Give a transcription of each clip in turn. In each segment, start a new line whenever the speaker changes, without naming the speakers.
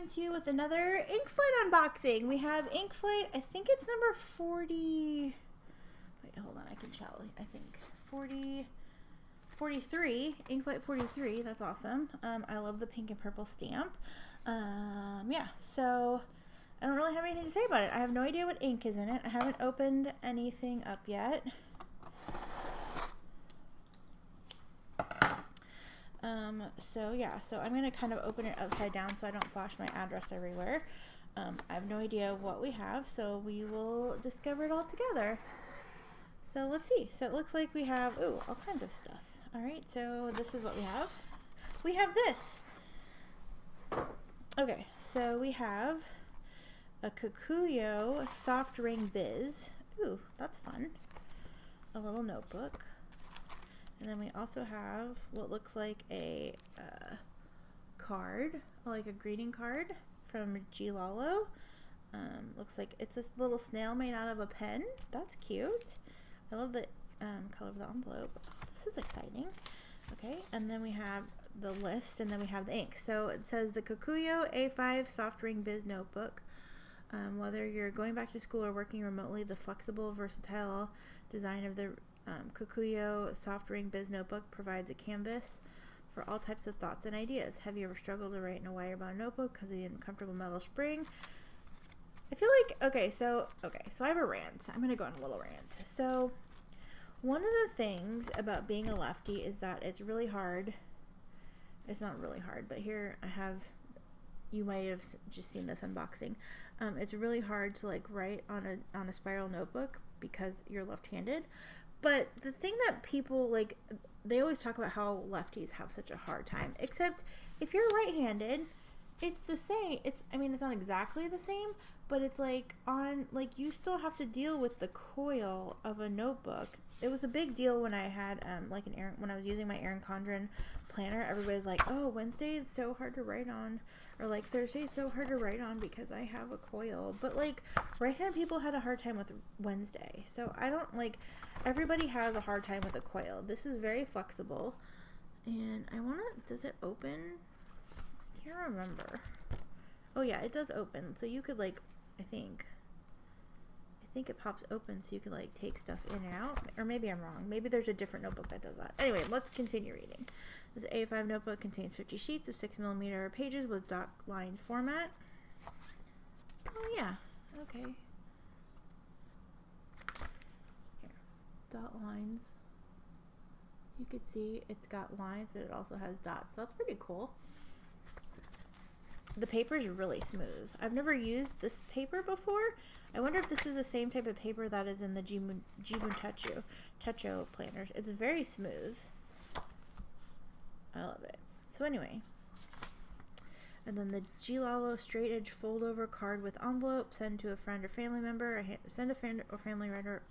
coming to you with another ink flight unboxing. We have ink flight, I think it's number 40. Wait, hold on, I can tell. I think 43. Ink flight 43. That's awesome. I love the pink and purple stamp. Yeah, so I don't really have anything to say about it. I have no idea what ink is in it. I haven't opened anything up yet. So yeah, so I'm going to kind of open it upside down so I don't flash my address everywhere. I have no idea what we have, so we will discover it all together. So let's see. So it looks like we have, ooh, all kinds of stuff. All right, so this is what we have. We have this. Okay, so we have a Col-o-ring soft ring biz. Ooh, that's fun. A little notebook. And then we also have what looks like a card, like a greeting card from col-o. Looks like it's this little snail made out of a pen. That's cute. I love the color of the envelope. This is exciting. Okay, and then we have the list, and then we have the ink. So it says the Col-o A5 Soft Ring Biz Notebook. Whether you're going back to school or working remotely, the flexible, versatile design of the Col-o Soft Ring Biz Notebook provides a canvas for all types of thoughts and ideas. Have you ever struggled to write in a wire-bound notebook because of the uncomfortable metal spring? I feel like, okay, so I have a rant. I'm going to go on a little rant. So one of the things about being a lefty is that it's really hard. It's not really hard, but here I have, you might have just seen this unboxing. It's really hard to like write on a spiral notebook because you're left-handed. But the thing that people like, they always talk about how lefties have such a hard time, except if you're right-handed, it's the same. I mean, it's not exactly the same, but it's like you still have to deal with the coil of a notebook. It was a big deal when I had when I was using my Erin Condren planner. Everybody's like, oh, Wednesday is so hard to write on, or like Thursday is so hard to write on because I have a coil. But like right-handed people had a hard time with Wednesday, so I don't like. Everybody has a hard time with a coil. This is very flexible, and I wanna. Does it open? I can't remember. Oh yeah, it does open. So you could like, I think it pops open so you can like take stuff in and out, or maybe I'm wrong. Maybe there's a different notebook that does that. Anyway, let's continue reading. This A5 notebook contains 50 sheets of 6mm pages with dot line format. Oh yeah, okay. Here, dot lines. You could see it's got lines, but it also has dots. So that's pretty cool. The paper is really smooth. I've never used this paper before. I wonder if this is the same type of paper that is in the Jibun Techo planners. It's very smooth. I love it. So anyway, and then the col-o straight edge fold over card with envelope. Send to a friend or family member. Send a friend or family member.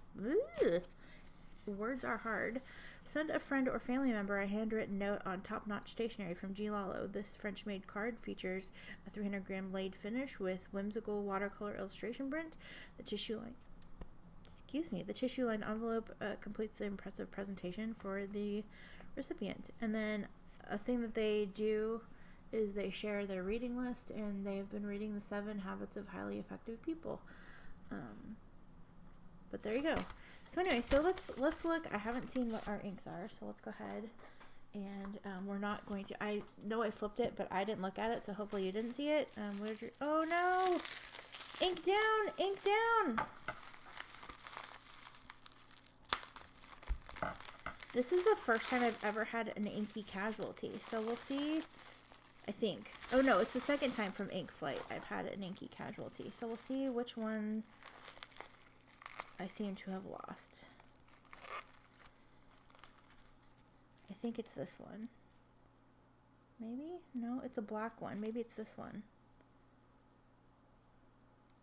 Words are hard. Send a friend or family member a handwritten note on top-notch stationery from col-o. This French-made card features a 300-gram laid finish with whimsical watercolor illustration print. The tissue-lined envelope completes the impressive presentation for the recipient. And then a thing that they do is they share their reading list, and they have been reading the 7 Habits of Highly Effective People. But there you go. So anyway, so let's look. I haven't seen what our inks are, so let's go ahead and we're not going to. I know I flipped it, but I didn't look at it, so hopefully you didn't see it. Where's your? Oh no! Ink down! Ink down! This is the first time I've ever had an inky casualty, so we'll see. I think. Oh no, it's the second time from Ink Flight I've had an inky casualty, so we'll see which one I seem to have lost. I think it's this one. Maybe? No, it's a black one. Maybe it's this one.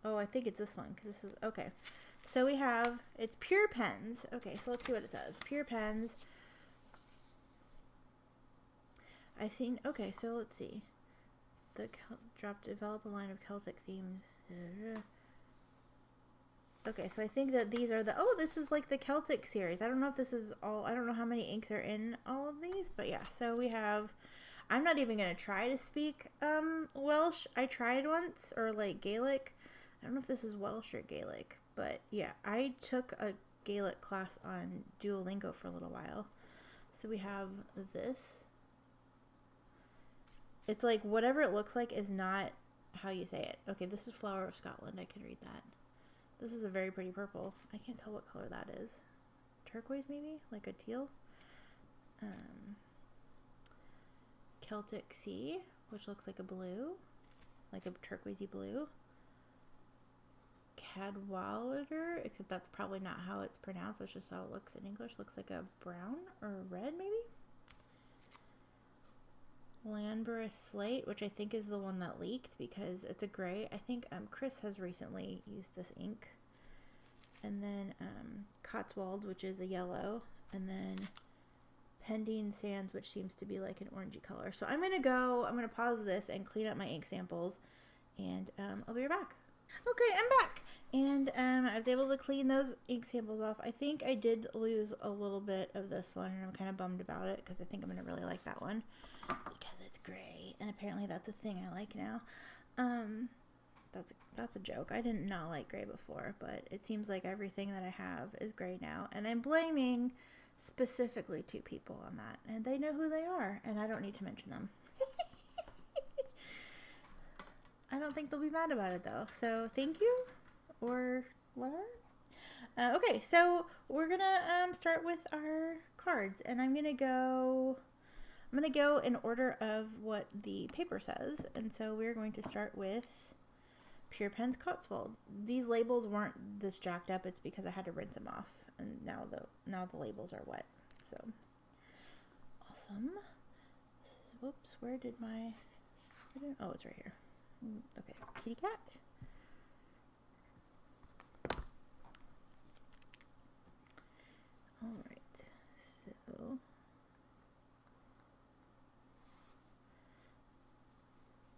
Oh, I think it's this one, because this is, okay. So we have, it's Pure Pens. Okay, so let's see what it says. Pure Pens. I've seen, okay, so let's see. Develop a line of Celtic themed. Okay, so I think that these are this is like the Celtic series. I don't know if this is all, I don't know how many inks are in all of these, but yeah, so we have, I'm not even going to try to speak Welsh. I tried once, or like Gaelic. I don't know if this is Welsh or Gaelic, but yeah, I took a Gaelic class on Duolingo for a little while. So we have this. It's like whatever it looks like is not how you say it. Okay, this is Flower of Scotland. I can read that. This is a very pretty purple. I can't tell what color that is. Turquoise maybe? Like a teal? Celtic Sea, which looks like a blue. Like a turquoisey blue. Cadwallader, except that's probably not how it's pronounced. That's just how it looks in English. Looks like a brown or a red maybe? Lanborough Slate, which I think is the one that leaked because it's a gray. I think Chris has recently used this ink. And then Cotswold, which is a yellow. And then Pendine Sands, which seems to be like an orangey color. So I'm going to pause this and clean up my ink samples. And I'll be right back. Okay, I'm back. And I was able to clean those ink samples off. I think I did lose a little bit of this one. And I'm kind of bummed about it because I think I'm going to really like that one. Because it's gray, and apparently that's a thing I like now. That's a joke. I did not like gray before, but it seems like everything that I have is gray now, and I'm blaming specifically 2 people on that, and they know who they are, and I don't need to mention them. I don't think they'll be mad about it though, so thank you, or whatever. Okay, so we're gonna start with our cards, and I'm gonna go in order of what the paper says. And so we're going to start with Pure Pens Cotswolds. These labels weren't this jacked up. It's because I had to rinse them off. And now the labels are wet. So awesome. Whoops, where did my... Oh, it's right here. Okay, kitty cat. All right, so...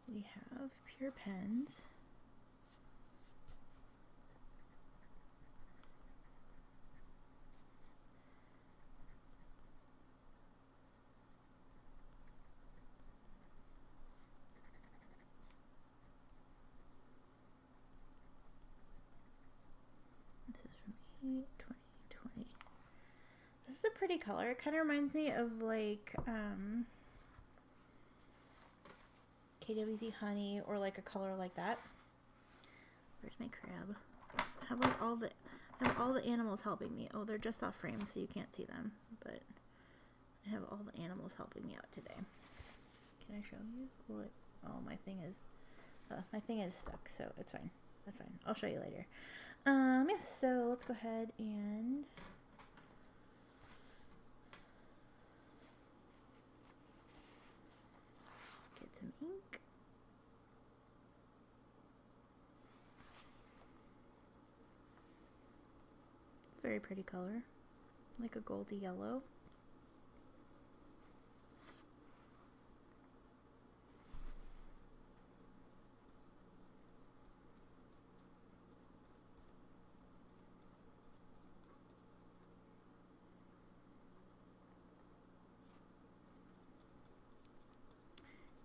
we have Pure Pens. This is from 8/20/20. This is a pretty color. It kind of reminds me of like KWZ Honey, or like a color like that. Where's my crab? I have like all the animals helping me. Oh, they're just off frame, so you can't see them. But I have all the animals helping me out today. Can I show you? Will it? Oh, my thing is stuck, so it's fine. That's fine. I'll show you later. Yes. So let's go ahead and get some ink. Very pretty color, like a goldy yellow.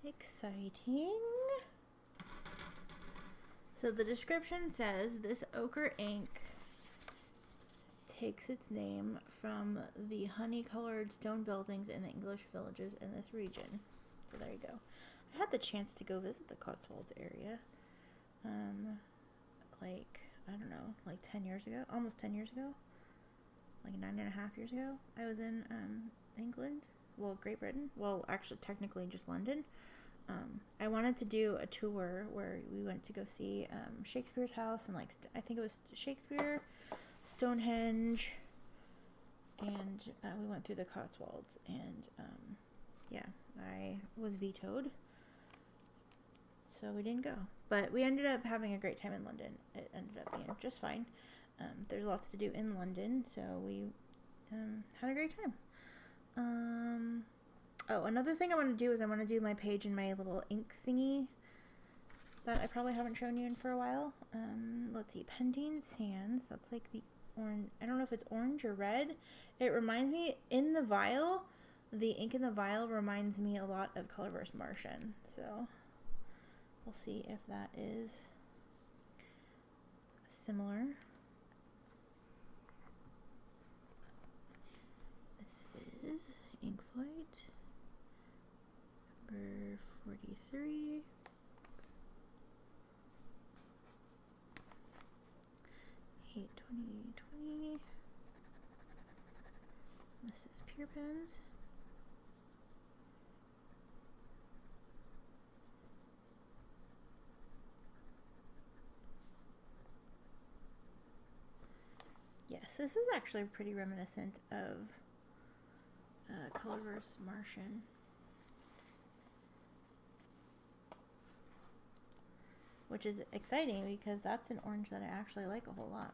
Exciting. So the description says this ochre ink takes its name from the honey-colored stone buildings in the English villages in this region. So there you go. I had the chance to go visit the Cotswolds area, like, I don't know, like 10 years ago, almost 10 years ago, like 9.5 years ago. I was in England, well, Great Britain, well, actually, technically just London. I wanted to do a tour where we went to go see Shakespeare's house, and like, I think it was Shakespeare, Stonehenge, and we went through the Cotswolds, and yeah, I was vetoed, so we didn't go, but we ended up having a great time in London. It ended up being just fine. There's lots to do in London, so we had a great time. Oh, another thing I want to do is I want to do my page in my little ink thingy that I probably haven't shown you in for a while. Let's see, Pendine Sands. That's like the orange. I don't know if it's orange or red. It reminds me, in the vial, The ink in the vial reminds me a lot of Colorverse Martian, so we'll see if that is similar. This is ink flight number 43. 8/20/20. This is Pure Pens. Yes, this is actually pretty reminiscent of Colorverse Martian. Which is exciting because that's an orange that I actually like a whole lot.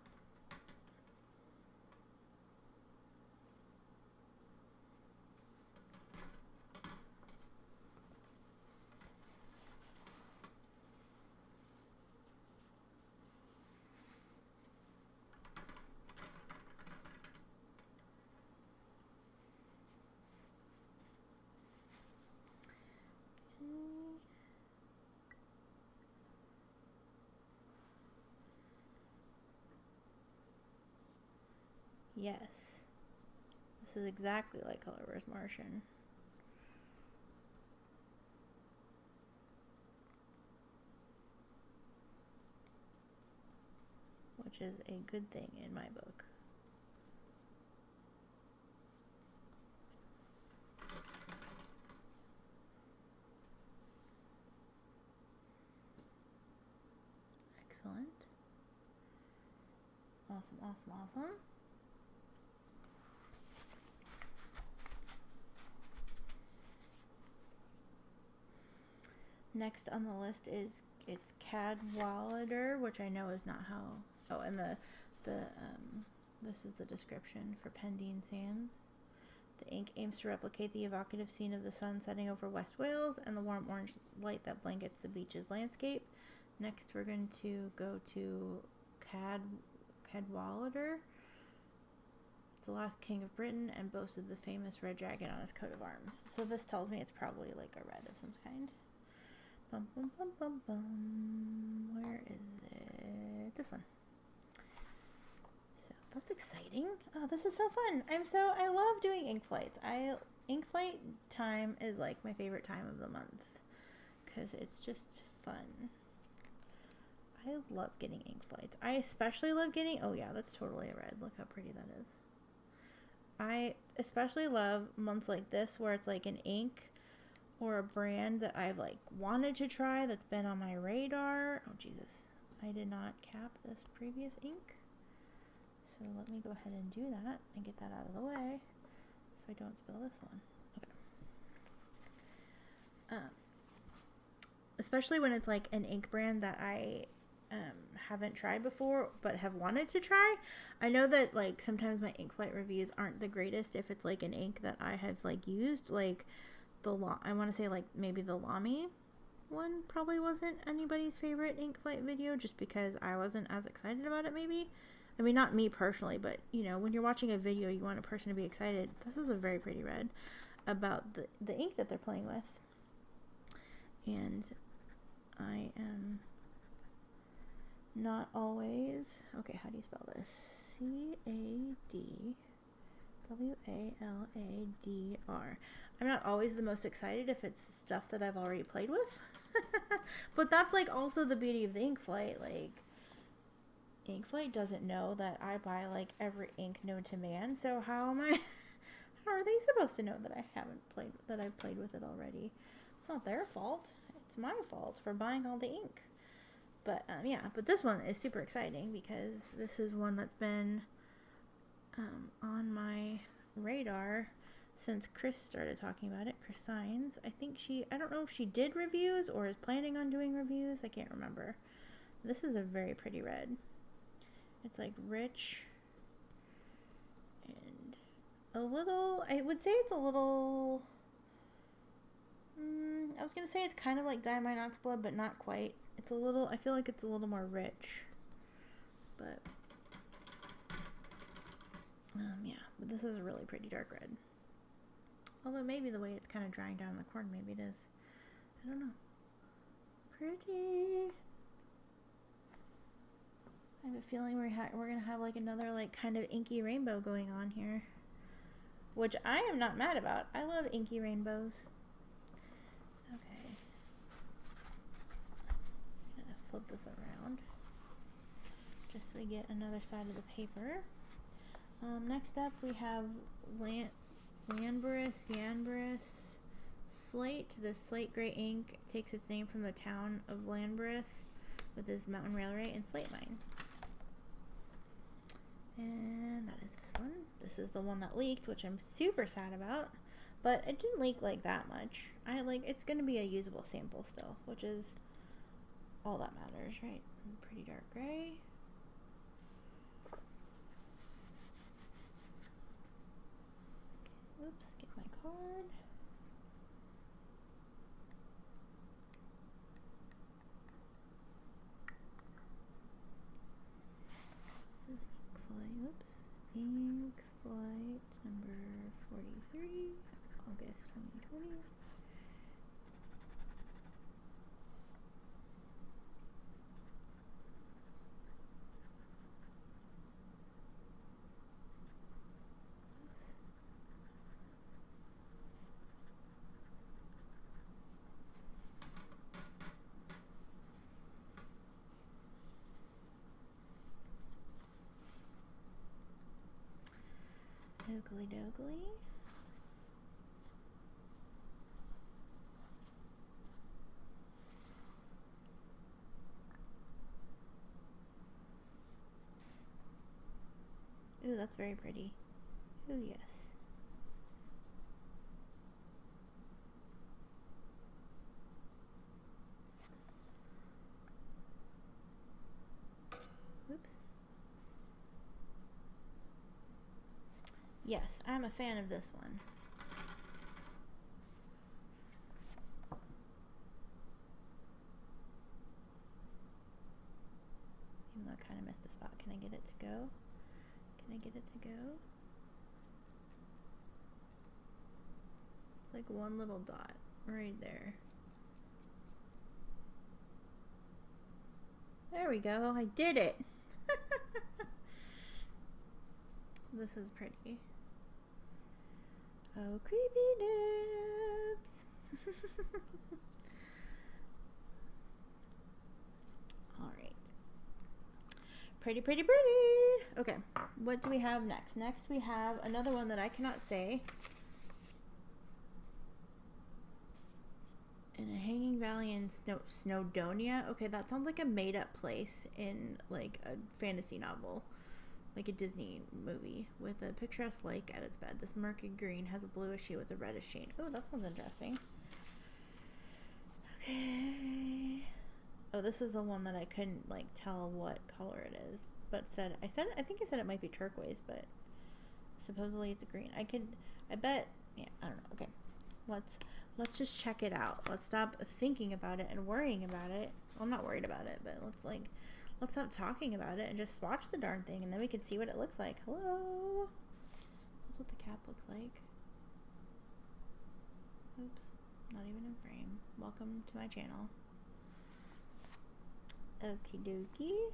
Yes, this is exactly like Colorverse Martian. Which is a good thing in my book. Excellent. Awesome, awesome, awesome. Next on the list is it's Cadwallader, which I know is not how. Oh, and this is the description for Pendine Sands. The ink aims to replicate the evocative scene of the sun setting over West Wales and the warm orange light that blankets the beach's landscape. Next, we're going to go to Cadwallader. It's the last king of Britain and boasted the famous red dragon on his coat of arms. So this tells me it's probably like a red of some kind. Bum, bum, bum, bum, bum. Where is it? This one. So that's exciting. Oh, this is so fun. I love doing ink flights. Ink flight time is like my favorite time of the month because it's just fun. I love getting ink flights. I especially love getting, oh yeah, that's totally a red. Look how pretty that is. I especially love months like this where it's like an ink or a brand that I've like wanted to try that's been on my radar. Oh Jesus, I did not cap this previous ink. So let me go ahead and do that and get that out of the way so I don't spill this one. Okay. Especially when it's like an ink brand that I haven't tried before but have wanted to try. I know that like sometimes my ink flight reviews aren't the greatest if it's like an ink that I have like used, like I want to say like maybe the Lamy one probably wasn't anybody's favorite ink flight video just because I wasn't as excited about it maybe. I mean, not me personally, but you know, when you're watching a video you want a person to be excited. This is a very pretty red about the ink that they're playing with. And I am not always, okay, how do you spell this? Cadwaladr. I'm not always the most excited if it's stuff that I've already played with. But that's like also the beauty of the ink flight. Like, ink flight doesn't know that I buy like every ink known to man. So how are they supposed to know that I've played with it already? It's not their fault. It's my fault for buying all the ink. But yeah, but this one is super exciting because this is one that's been on my radar since Chris started talking about it. Chris Signs. I don't know if she did reviews or is planning on doing reviews. I can't remember. This is a very pretty red. It's like rich and a little, I would say it's a little, I was going to say it's kind of like Diamine Oxblood, but not quite. It's a little, I feel like it's a little more rich, but yeah, but this is a really pretty dark red. Although maybe the way it's kind of drying down in the corner, maybe it is. I don't know. Pretty. I have a feeling we're going to have like another like kind of inky rainbow going on here. Which I am not mad about. I love inky rainbows. Okay. I'm going to flip this around. Just so we get another side of the paper. Next up we have Yanberus Slate. This slate gray ink takes its name from the town of Yanberus with its mountain railway and slate mine. And that is this one. This is the one that leaked, which I'm super sad about, but it didn't leak like that much. It's going to be a usable sample still, which is all that matters, right? Pretty dark gray. Oops, get my card. This is ink flight, oops. Ink flight number 4030, August 2020. Oogly doogly. Ooh, that's very pretty. Ooh, yes. Oops. Yes, I'm a fan of this one. Even though I kind of missed a spot. Can I get it to go? Can I get it to go? It's like one little dot right there. There we go. I did it. This is pretty. Oh, creepy nips. All right. Pretty, pretty, pretty. Okay, what do we have next? Next we have another one that I cannot say. In a hanging valley in Snowdonia. Okay, that sounds like a made-up place in like a fantasy novel. Like a Disney movie with a picturesque lake at its bed. This murky green has a bluish hue with a reddish sheen. Oh, that sounds interesting. Okay. Oh, this is the one that I couldn't like tell what color it is, but I think it said it might be turquoise, but supposedly it's a green. I bet. Yeah, I don't know. Okay, let's just check it out. Let's stop thinking about it and worrying about it. Well, I'm not worried about it, but let's stop talking about it and just swatch the darn thing, and then we can see what it looks like. Hello. That's what the cap looks like. Oops, not even in frame. Welcome to my channel. Okie dokie.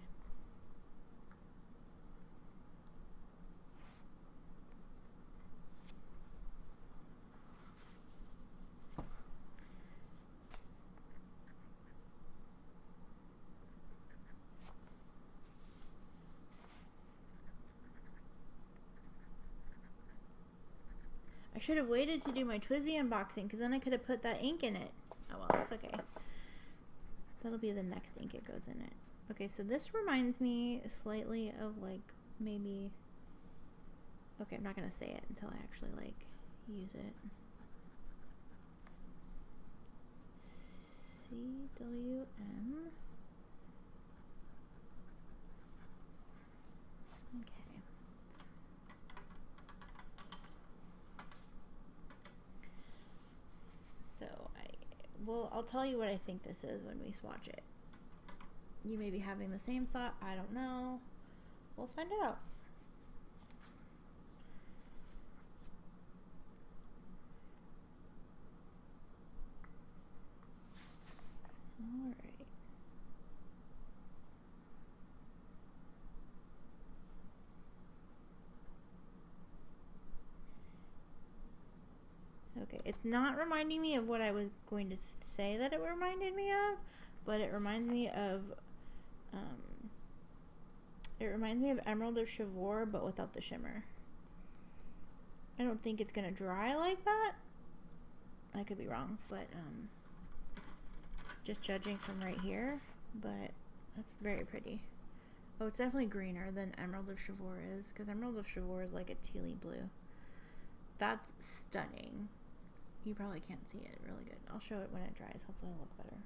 I should have waited to do my Twizzly unboxing, because then I could have put that ink in it. Oh well, that's okay. That'll be the next ink it goes in it. Okay, so this reminds me slightly of like maybe... Okay, I'm not going to say it until I actually like use it. CWM. Okay. So I'll tell you what I think this is when we swatch it. You may be having the same thought. I don't know. We'll find out. Okay, it's not reminding me of what I was going to say that it reminded me of, but it reminds me of Emerald of Chivor, but without the shimmer. I don't think it's gonna dry like that. I could be wrong, but just judging from right here, but that's very pretty. Oh, it's definitely greener than Emerald of Chivor is, because Emerald of Chivor is like a tealy blue. That's stunning. You probably can't see it really good. I'll show it when it dries. Hopefully it'll look better.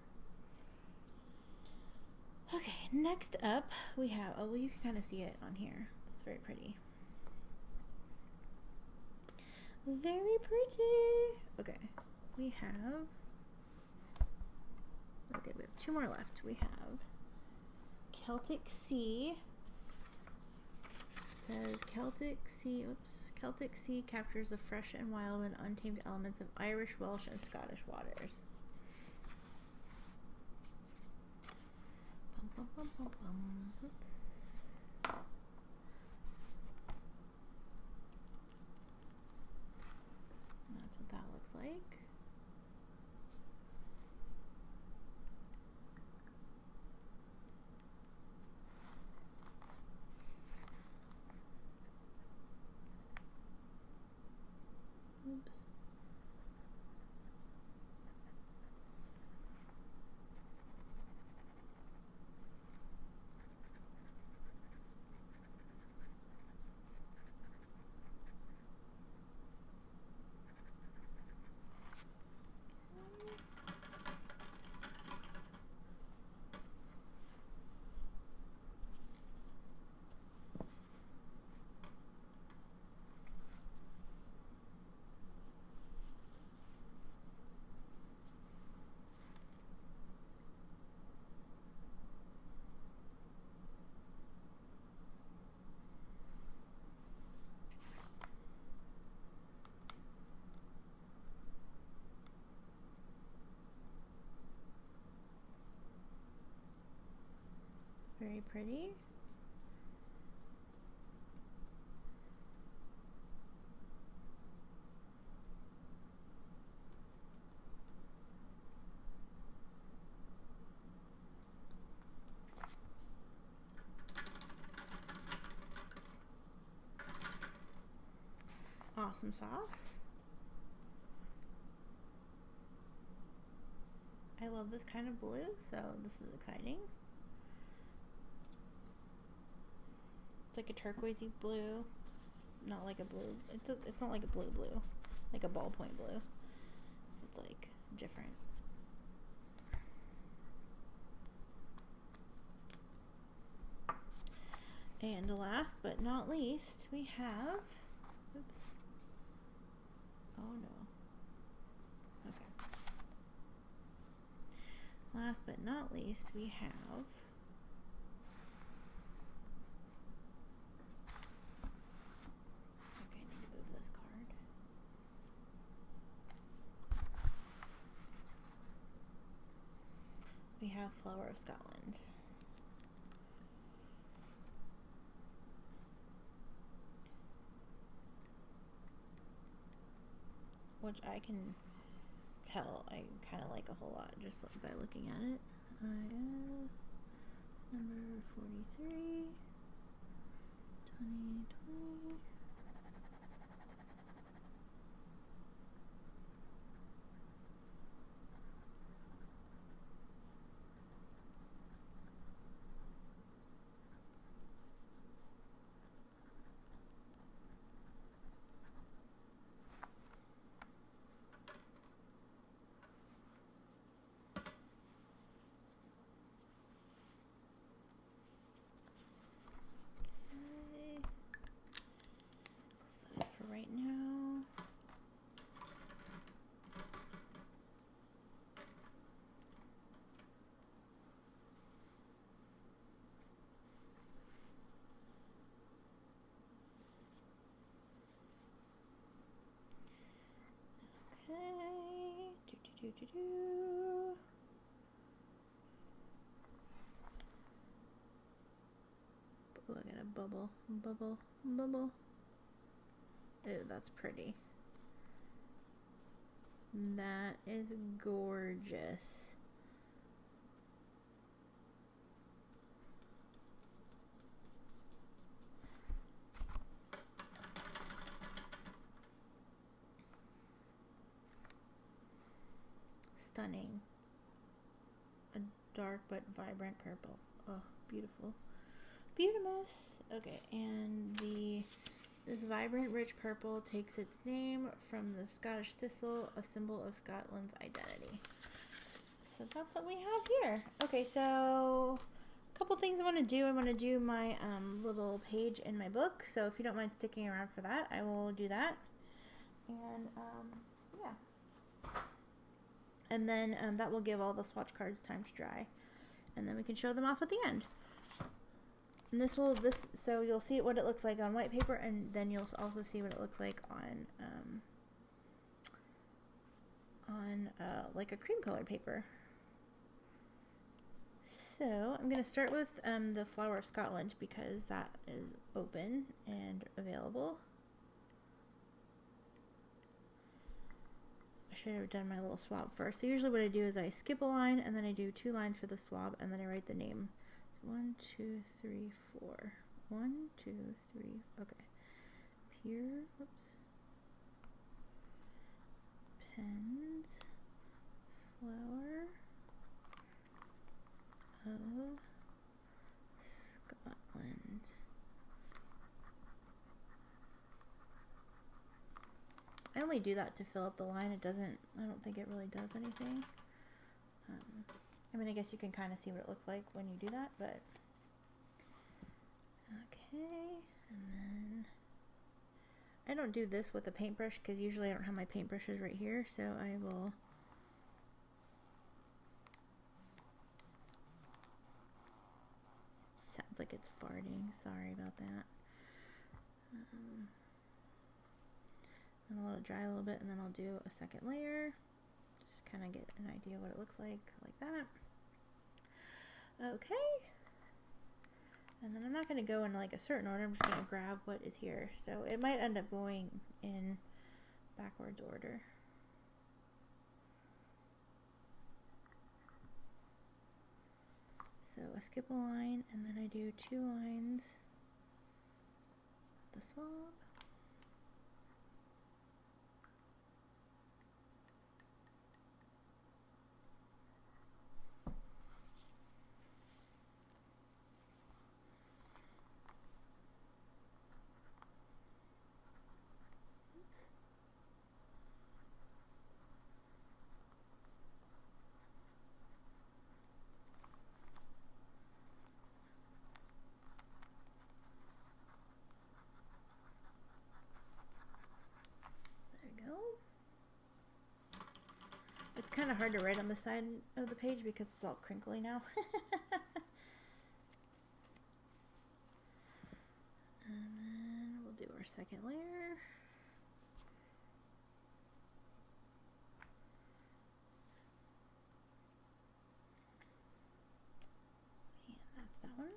Okay, next up we have, oh, well, you can kind of see it on here. It's very pretty. Very pretty. Okay, we have 2 more left. We have Celtic Sea. It says Celtic Sea captures the fresh and wild and untamed elements of Irish, Welsh, and Scottish waters. Bum, bum, bum, bum. Oops. That's what that looks like. Oops. Very pretty. Awesome sauce. I love this kind of blue, so this is exciting. It's like a turquoisey blue, not like a blue. It's not like a blue, like a ballpoint blue. It's like different. And last but not least, we have. Oops. Oh no. Okay. Last but not least, we have. Okay, I need to move this card. We have Flower of Scotland. Which I can tell I kind of like a whole lot just by looking at it. Number 43, 2020. Oh, I got a bubble. Ew, that's pretty. That is gorgeous. Stunning. A dark but vibrant purple. Oh, beautiful. Beautiful. Okay, and this vibrant rich purple takes its name from the Scottish thistle, a symbol of Scotland's identity. So that's what we have here. Okay, so a couple things I want to do. I want to do my little page in my book. So if you don't mind sticking around for that, I will do that. And yeah. And then that will give all the swatch cards time to dry. And then we can show them off at the end. And so you'll see what it looks like on white paper, and then you'll also see what it looks like on like a cream colored paper. So I'm going to start with the Flower of Scotland because that is open and available. I should have done my little swab first. So usually what I do is I skip a line, and then I do 2 lines for the swab, and then I write the name. 1, 2, 3, 4. 1, 2, 3. Okay. Pure. Whoops. Pens. Flower of Scotland. I only do that to fill up the line. I don't think it really does anything. I mean, I guess you can kind of see what it looks like when you do that, but okay. And then I don't do this with a paintbrush because usually I don't have my paintbrushes right here, so I will sounds like it's farting. Sorry about that. And I'll let it dry a little bit, and then I'll do a second layer. Just kind of get an idea what it looks like that. Okay. And then I'm not going to go in like a certain order. I'm just going to grab what is here. So it might end up going in backwards order. So I skip a line, and then I do 2 lines. The swab. It's kind of hard to write on the side of the page because it's all crinkly now. And then we'll do our second layer. And that's that one.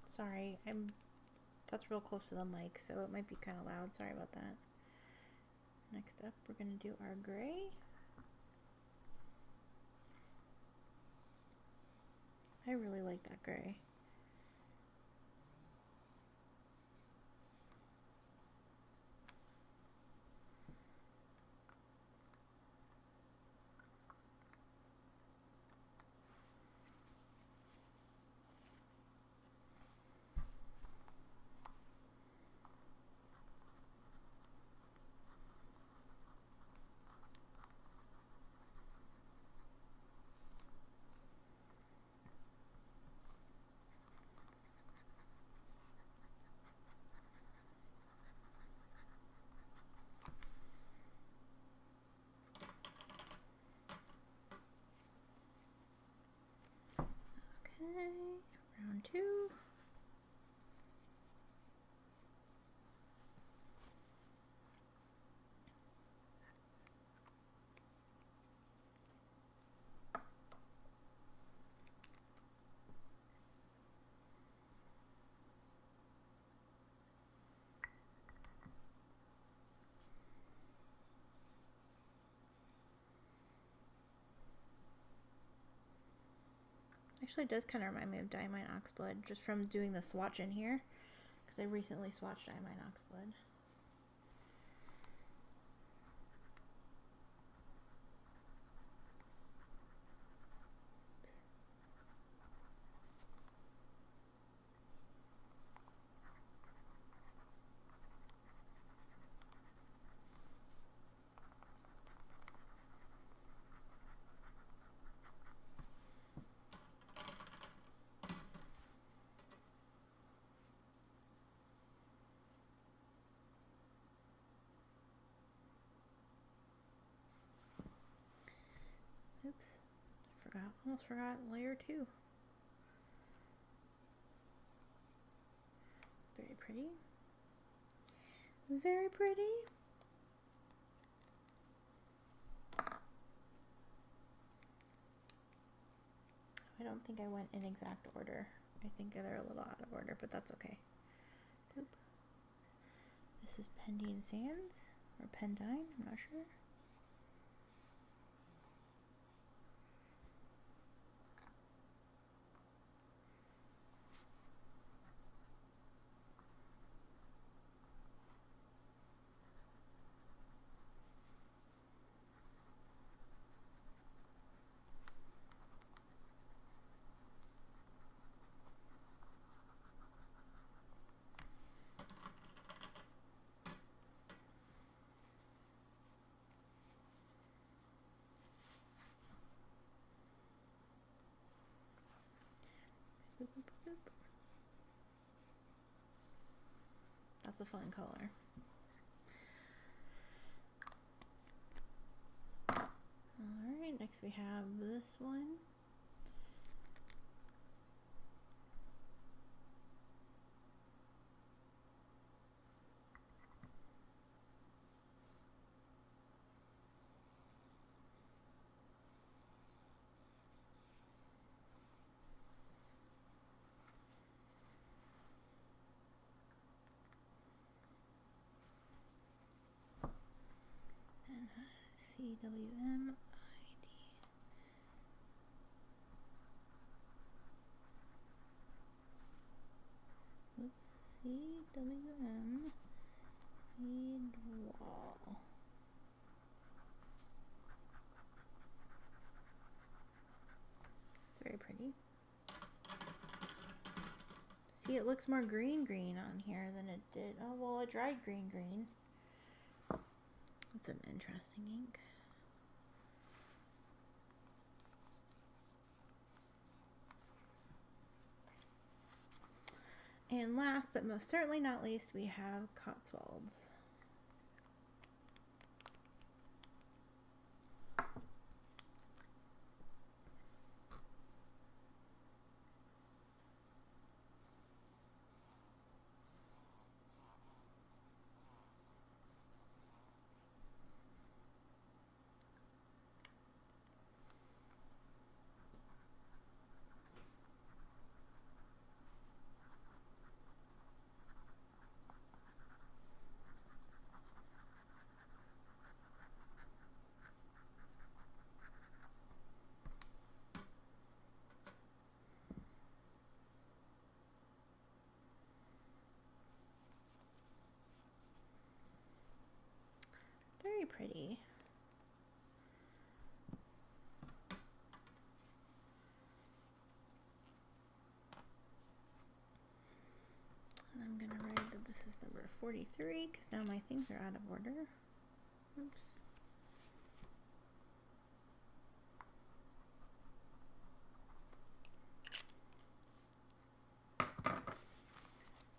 Sorry, that's real close to the mic, so it might be kind of loud. Sorry about that. Next up, we're going to do our gray. I really like that gray. Round 2. Actually, it does kind of remind me of Diamine Oxblood just from doing the swatch in here, because I recently swatched Diamine Oxblood. Oops, almost forgot layer 2. Very pretty. Very pretty. I don't think I went in exact order. I think they're a little out of order, but that's okay. Oop. This is Pendine Sands, or Pendine, I'm not sure. That's a fun color. Alright, next we have this one. CWMID. Oops, CWM wall. It's very pretty. See, it looks more green on here than it did. Oh, well, it dried green. It's an interesting ink. And last but most certainly not least, we have Cotswolds. Very pretty. And I'm going to write that this is number 43 because now my things are out of order. Oops.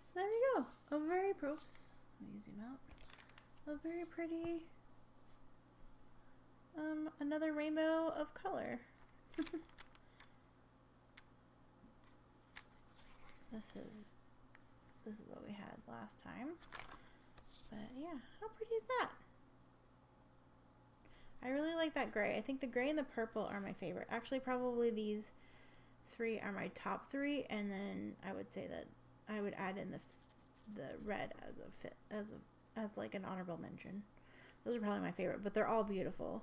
So there we go. A very, oops, let me zoom out. A very pretty, another rainbow of color. This is what we had last time. But yeah, how pretty is that? I really like that gray. I think the gray and the purple are my favorite. Actually, probably these 3 are my top 3, and then I would say that I would add in the red as like an honorable mention. Those are probably my favorite, but they're all beautiful.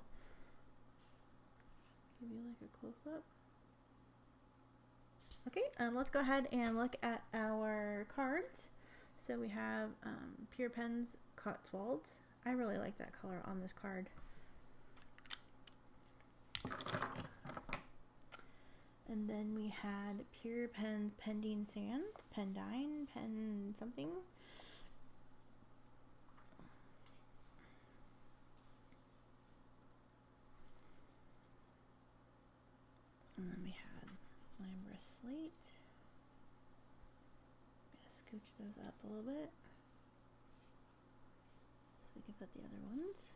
Give you like a close up. Okay, let's go ahead and look at our cards. So we have Pure Pens Cotswolds. I really like that color on this card. And then we had Pure Pens Pending Sands, Pendine, Pen something. And then we had Lambrous Slate. I'm gonna scooch those up a little bit so we can put the other ones.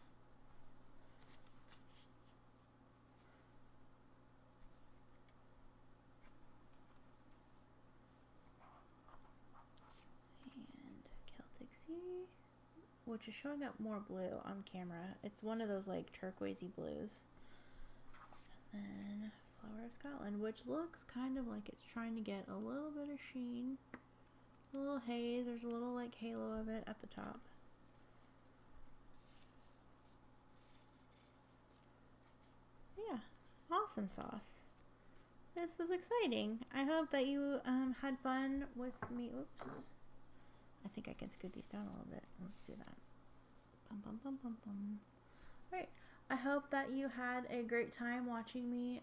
And Celtic Sea, which is showing up more blue on camera. It's one of those like turquoisey blues. And then Flower of Scotland, which looks kind of like it's trying to get a little bit of sheen, a little haze. There's a little like halo of it at the top. Yeah, awesome sauce. This was exciting. I hope that you had fun with me. Oops. I think I can scoot these down a little bit. Let's do that. Bum, bum, bum, bum, bum. All right. I hope that you had a great time watching me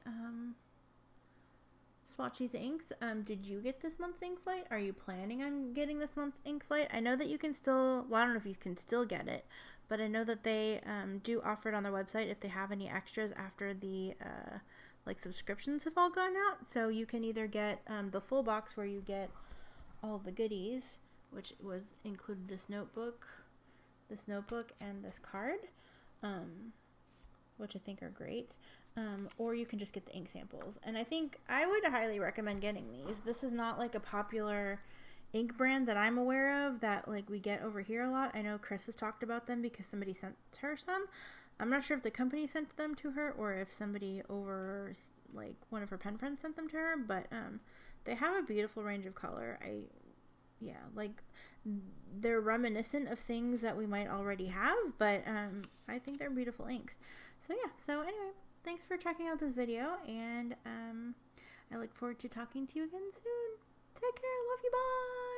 swatch these inks. Did you get this month's ink flight? Are you planning on getting this month's ink flight? I know that you can still, well, I don't know if you can still get it, but I know that they do offer it on their website if they have any extras after the like subscriptions have all gone out. So you can either get the full box where you get all the goodies, which was included this notebook and this card, which I think are great. Or you can just get the ink samples. And I think I would highly recommend getting these. This is not like a popular ink brand that I'm aware of that like we get over here a lot. I know Chris has talked about them because somebody sent her some. I'm not sure if the company sent them to her or if somebody over like one of her pen friends sent them to her, but they have a beautiful range of color. Yeah, like they're reminiscent of things that we might already have, but I think they're beautiful inks. So yeah, so anyway, thanks for checking out this video, and I look forward to talking to you again soon. Take care. Love you. Bye.